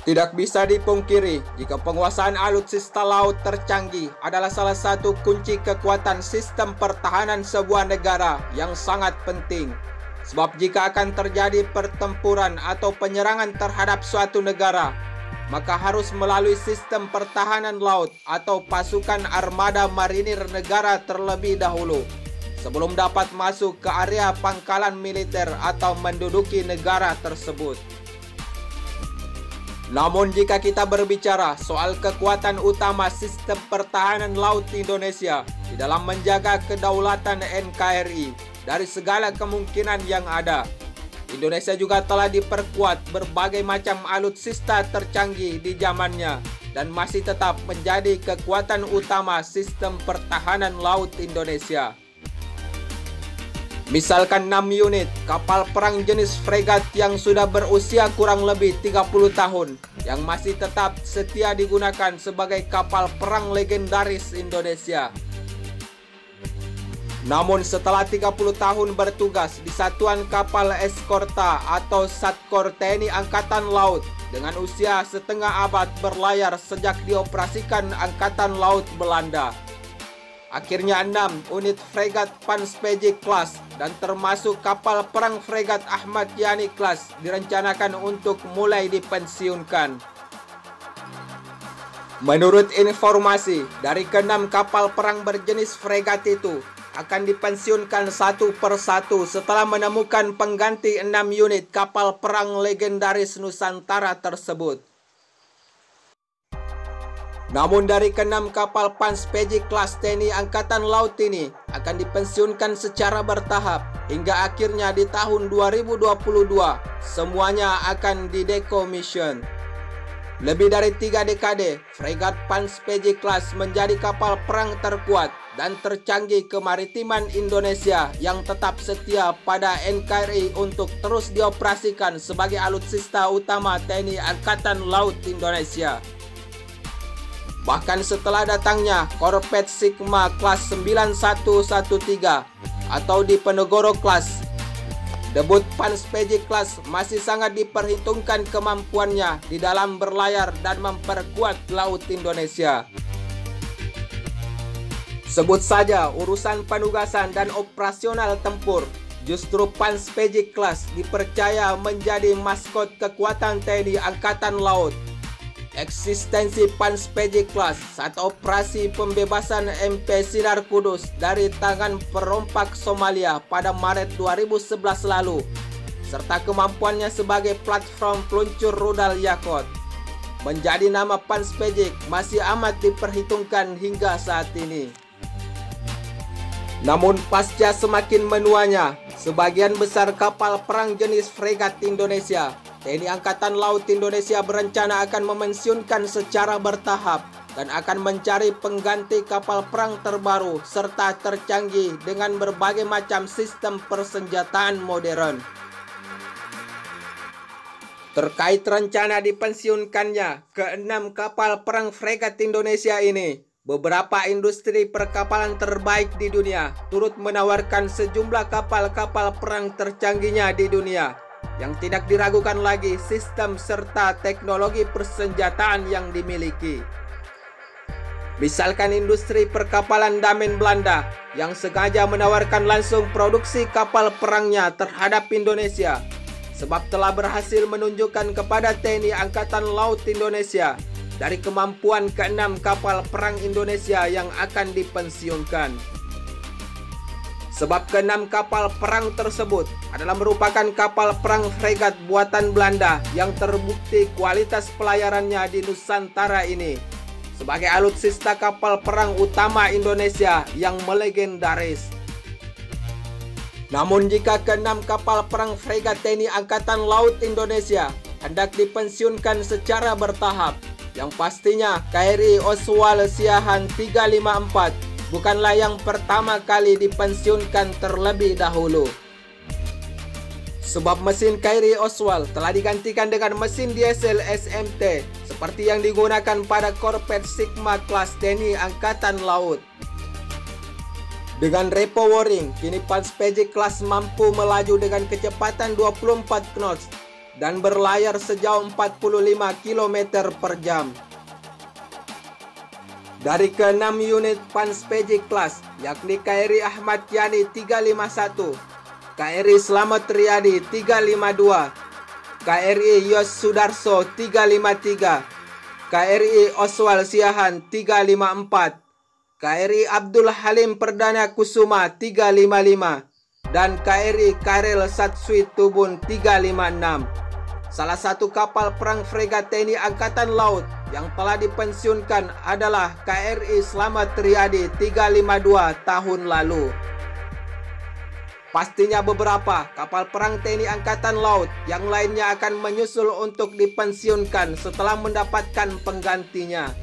Tidak bisa dipungkiri jika penguasaan alutsista laut tercanggih adalah salah satu kunci kekuatan sistem pertahanan sebuah negara yang sangat penting. Sebab jika akan terjadi pertempuran atau penyerangan terhadap suatu negara, maka harus melalui sistem pertahanan laut atau pasukan armada marinir negara terlebih dahulu, sebelum dapat masuk ke area pangkalan militer atau menduduki negara tersebut. Namun jika kita berbicara soal kekuatan utama sistem pertahanan laut Indonesia di dalam menjaga kedaulatan NKRI dari segala kemungkinan yang ada, Indonesia juga telah diperkuat berbagai macam alutsista tercanggih di zamannya dan masih tetap menjadi kekuatan utama sistem pertahanan laut Indonesia. Misalkan 6 unit kapal perang jenis fregat yang sudah berusia kurang lebih 30 tahun yang masih tetap setia digunakan sebagai kapal perang legendaris Indonesia. Namun setelah 30 tahun bertugas di Satuan Kapal Eskorta atau Satkor TNI Angkatan Laut dengan usia setengah abad berlayar sejak dioperasikan Angkatan Laut Belanda, akhirnya 6 unit fregat Panspejic Class dan termasuk kapal perang fregat Ahmad Yani Class direncanakan untuk mulai dipensiunkan. Menurut informasi, dari ke-6 kapal perang berjenis fregat itu akan dipensiunkan satu persatu setelah menemukan pengganti 6 unit kapal perang legendaris Nusantara tersebut. Namun dari ke-6 kapal Panspejic Class TNI Angkatan Laut ini akan dipensiunkan secara bertahap hingga akhirnya di tahun 2022 semuanya akan didecommission. Lebih dari 3 dekade, fregat Panspejic Class menjadi kapal perang terkuat dan tercanggih kemaritiman Indonesia yang tetap setia pada NKRI untuk terus dioperasikan sebagai alutsista utama TNI Angkatan Laut Indonesia. Bahkan setelah datangnya korvet Sigma kelas 9113 atau Diponegoro Class, debut Panspejic Class masih sangat diperhitungkan kemampuannya di dalam berlayar dan memperkuat laut Indonesia. Sebut saja urusan penugasan dan operasional tempur, justru Panspejic Class dipercaya menjadi maskot kekuatan TNI Angkatan Laut. Eksistensi Panspejic Class saat operasi pembebasan MP Sinar Kudus dari tangan perompak Somalia pada Maret 2011 lalu, serta kemampuannya sebagai platform peluncur rudal Yakout, menjadi nama Panspejic masih amat diperhitungkan hingga saat ini. Namun pasca semakin menuanya, sebagian besar kapal perang jenis fregat Indonesia, TNI Angkatan Laut Indonesia berencana akan memensiunkan secara bertahap dan akan mencari pengganti kapal perang terbaru serta tercanggih dengan berbagai macam sistem persenjataan modern. Terkait rencana dipensiunkannya ke-6 kapal perang fregat Indonesia ini, beberapa industri perkapalan terbaik di dunia turut menawarkan sejumlah kapal-kapal perang tercanggihnya di dunia yang tidak diragukan lagi sistem serta teknologi persenjataan yang dimiliki. Misalkan industri perkapalan Damen Belanda yang sengaja menawarkan langsung produksi kapal perangnya terhadap Indonesia, sebab telah berhasil menunjukkan kepada TNI Angkatan Laut Indonesia dari kemampuan ke-6 kapal perang Indonesia yang akan dipensiunkan. Sebab ke-6 kapal perang tersebut adalah merupakan kapal perang fregat buatan Belanda yang terbukti kualitas pelayarannya di Nusantara ini sebagai alutsista kapal perang utama Indonesia yang melegendaris. Namun jika ke-6 kapal perang fregat TNI Angkatan Laut Indonesia hendak dipensiunkan secara bertahap, yang pastinya KRI Oswal Siahaan 354 bukanlah yang pertama kali dipensiunkan terlebih dahulu. Sebab mesin KRI Oswal telah digantikan dengan mesin diesel SMT seperti yang digunakan pada korvet Sigma kelas TNI Angkatan Laut. Dengan repowering, kini Panspejic Class mampu melaju dengan kecepatan 24 knots dan berlayar sejauh 45 km per jam. Dari ke-6 unit Panspeji Class, yakni KRI Ahmad Yani 351, KRI Slamet Riyadi 352, KRI Yos Sudarso 353, KRI Oswal Siahan 354, KRI Abdul Halim Perdana Kusuma 355, dan KRI Karel Satsui Tubun 356. Salah satu kapal perang fregat TNI Angkatan Laut yang telah dipensiunkan adalah KRI Slamet Riyadi 352 tahun lalu. Pastinya beberapa kapal perang TNI Angkatan Laut yang lainnya akan menyusul untuk dipensiunkan setelah mendapatkan penggantinya.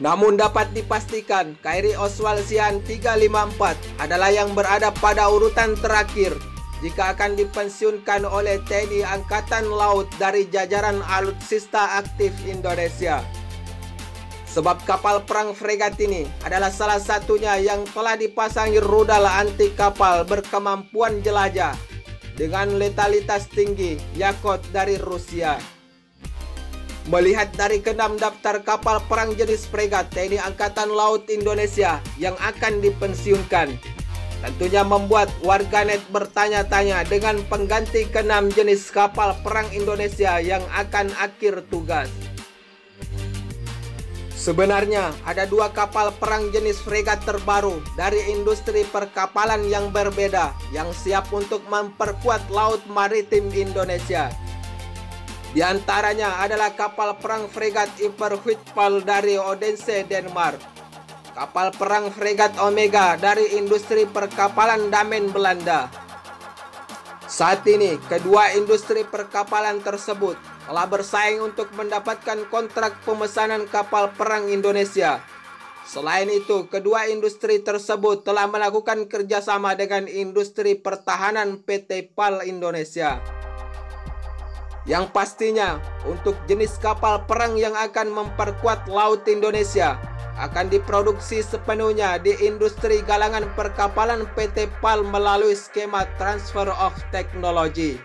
Namun dapat dipastikan KRI Oswal Siahan 354 adalah yang berada pada urutan terakhir jika akan dipensiunkan oleh TNI Angkatan Laut dari jajaran alutsista aktif Indonesia. Sebab kapal perang fregat ini adalah salah satunya yang telah dipasangi rudal anti kapal berkemampuan jelajah dengan letalitas tinggi Yakout dari Rusia. Melihat dari ke-6 daftar kapal perang jenis fregat TNI Angkatan Laut Indonesia yang akan dipensiunkan, tentunya membuat warganet bertanya-tanya dengan pengganti ke-6 jenis kapal perang Indonesia yang akan akhir tugas. Sebenarnya ada dua kapal perang jenis fregat terbaru dari industri perkapalan yang berbeda yang siap untuk memperkuat laut maritim Indonesia. Di antaranya adalah kapal perang fregat Iver Huitfeldt dari Odense, Denmark, kapal perang fregat Omega dari industri perkapalan Damen, Belanda. Saat ini, kedua industri perkapalan tersebut telah bersaing untuk mendapatkan kontrak pemesanan kapal perang Indonesia. Selain itu, kedua industri tersebut telah melakukan kerjasama dengan industri pertahanan PT PAL Indonesia. Yang pastinya, untuk jenis kapal perang yang akan memperkuat laut Indonesia akan diproduksi sepenuhnya di industri galangan perkapalan PT PAL melalui skema Transfer of Technology.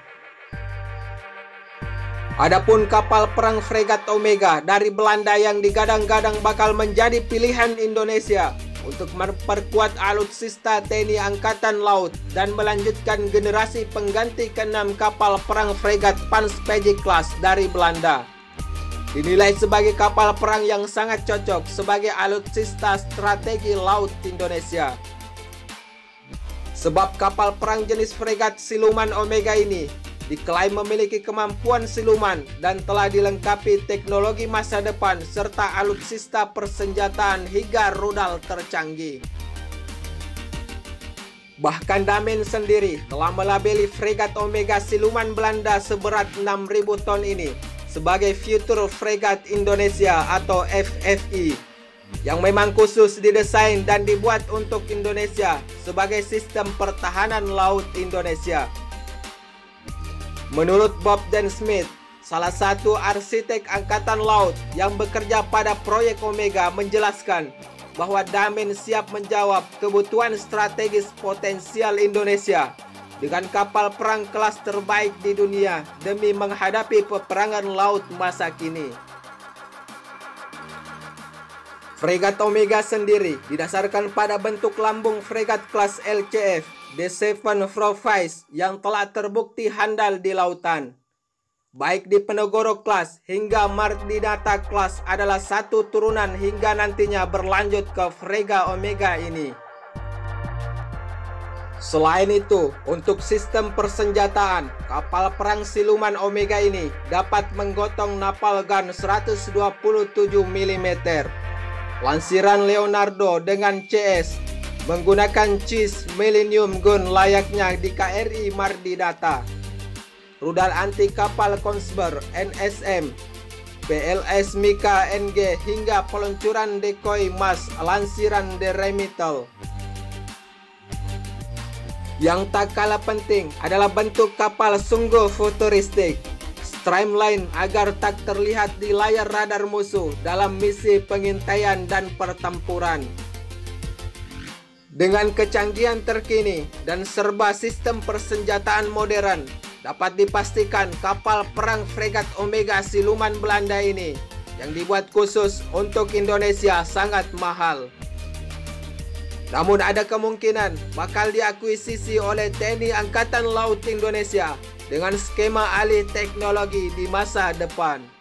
Adapun kapal perang fregat Omega dari Belanda yang digadang-gadang bakal menjadi pilihan Indonesia untuk memperkuat alutsista TNI Angkatan Laut dan melanjutkan generasi pengganti ke-6 kapal perang fregat Panspeji Class dari Belanda. Dinilai sebagai kapal perang yang sangat cocok sebagai alutsista strategi laut Indonesia. Sebab kapal perang jenis fregat siluman Omega ini diklaim memiliki kemampuan siluman dan telah dilengkapi teknologi masa depan serta alutsista persenjataan hingga rudal tercanggih. Bahkan Damen sendiri telah melabeli fregat Omega siluman Belanda seberat 6.000 ton ini sebagai Future Fregat Indonesia atau FFI, yang memang khusus didesain dan dibuat untuk Indonesia sebagai sistem pertahanan laut Indonesia. Menurut Bob Dan Smith, salah satu arsitek Angkatan Laut yang bekerja pada proyek Omega, menjelaskan bahwa Damen siap menjawab kebutuhan strategis potensial Indonesia dengan kapal perang kelas terbaik di dunia demi menghadapi peperangan laut masa kini. Fregat Omega sendiri didasarkan pada bentuk lambung fregat kelas LCF The Seven Province yang telah terbukti handal di lautan. Baik di Penogoro Class hingga Mardinata Class adalah satu turunan hingga nantinya berlanjut ke Frega Omega ini. Selain itu, untuk sistem persenjataan, kapal perang siluman Omega ini dapat menggotong napal gun 127 mm. Lansiran Leonardo dengan CS menggunakan CIS Millennium Gun layaknya di KRI Mardinata. Rudal anti kapal Kongsberg NSM, PLS Mika NG hingga peluncuran decoy mas lansiran The Remital. Yang tak kalah penting adalah bentuk kapal sungguh futuristik, streamline agar tak terlihat di layar radar musuh dalam misi pengintaian dan pertempuran. Dengan kecanggihan terkini dan serba sistem persenjataan modern, Dapat dipastikan kapal perang fregat Omega siluman Belanda ini yang dibuat khusus untuk Indonesia sangat mahal. Namun ada kemungkinan bakal diakuisisi oleh TNI Angkatan Laut Indonesia dengan skema alih teknologi di masa depan.